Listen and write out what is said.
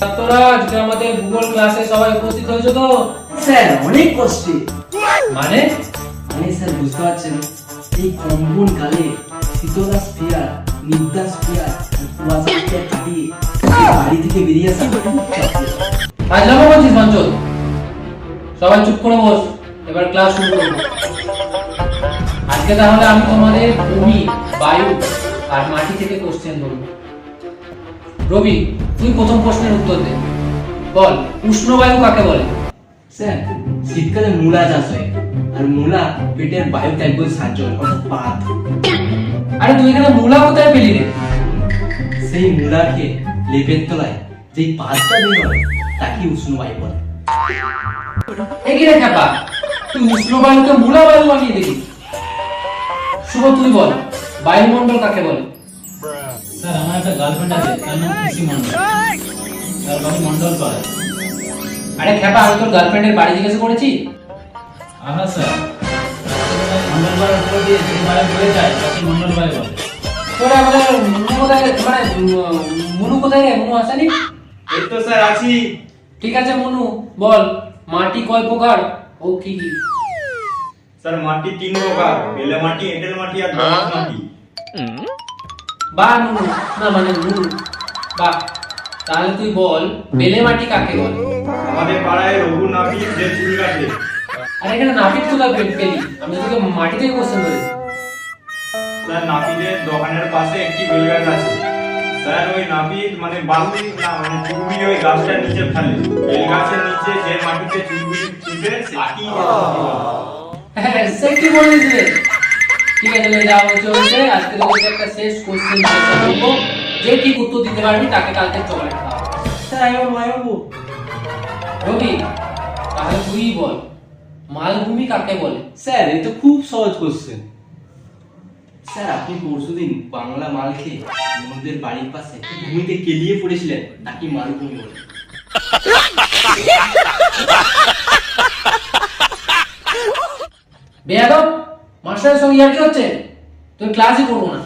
ছাত্ররা আজকে আমাদের ভূগোল ক্লাসে সবাই উপস্থিত হয়েছে তো? স্যার অনেক কষ্টে। মানে স্যার বুঝতে পারছেন, এই কম্পন কালে শীতলা স্পিয়ার, নিদ্রা স্পিয়ার, কুয়াশা স্পিয়ার কাটিয়ে বাড়ি থেকে বেরিয়ে আসা আজ নামো বলছিস মঞ্চল? সবাই চুপ করে বস, এবার ক্লাস শুরু করবো। আজকে তাহলে আমি তোমাদের ভূমি, বায়ু আর মাটি থেকে কোশ্চেন ধরবো। রবি, তুই প্রথম প্রশ্নের উত্তর দে। বল, উষ্ণবায়ু কাকে বলে? স্যার শীতকালে মূলা চাষ হয়, আর মূলা পেটের বায়ু ত্যাগ করতে সাহায্য করে, অর্থাৎ পাত। আরে তুই এখানে মূলা কোথায় পেলি রে? সেই মূলাকে লেপের তলায় যেই পাতটা বের হয় তাকে উষ্ণ বায়ু বলে। একই রে খ্যাপা, তুই উষ্ণবায়ুকে মূলা বায়ু বানিয়ে দেখি। শুভ, তুই বল, বায়ুমণ্ডল কাকে বলে? স্যার আমার একটা গার্লফ্রেন্ড আছে, তার নাম খুশি মন্ডল, তার বাড়ি মন্ডল পাড়ায়। আরে খ্যাপা, আমি তোর গার্লফ্রেন্ডের বাড়ি জিজ্ঞেস করেছি। আহা স্যার, মন্ডল পাড়ার উপর দিয়ে যে বাড়ি বয়ে যায় তাকে মন্ডল বাড়ি বলে। তোরা আমাদের মুনু কোথায়, মানে মুনু কোথায় রে? মুনু আসেনি? এই তো স্যার আছি। ঠিক আছে মুনু, বল মাটি কয় প্রকার ও কি কি? স্যার মাটি তিন প্রকার, বেলে মাটি, এঁটেল মাটি আর দোআঁশ মাটি। বা মুনু, না মানে মুনু, বা তাহলে তুই বল বেলে মাটি কাকে বলে? আমাদের পাড়ায় রঘু নাপিত যে চুল কাটে। আর এখানে নাপিত কোথায় পেলি? আমি তোকে মাটি থেকে কোশ্চেন করেছি। স্যার নাপিতের দোকানের পাশে একটি বেল গাছ আছে। স্যার ওই নাপিত মানে বালতি না মানে চুলগুলি ওই গাছটার নিচে ফেলে। বেল গাছের নিচে যে মাটিতে চুলগুলি ফুটে সেটি হ্যাঁ, সে কি বলিস রে? ঠিক আছে, যা হয়েছে হয়েছে। আজকে তোকে একটা শেষ কোশ্চেন জিজ্ঞাসা করবো, যে ঠিক উত্তর দিতে পারবি তাকে কালকে চকলেট খাওয়াবো। স্যার আমি আমার মায়ের বউ। রবি, তাহলে তুই বল মালভূমি কাকে বলে? স্যার এই তো খুব সহজ কোশ্চেন। স্যার আপনি পরশুদিন বাংলা মাল খেয়ে নদীর বাড়ির পাশে ভূমিতে কেলিয়ে পড়েছিলেন, তাকে মালভূমি বলে। বেয়াদব, মাস্টারের সঙ্গে ইয়ার্কি হচ্ছে? তুই ক্লাসই করবো না।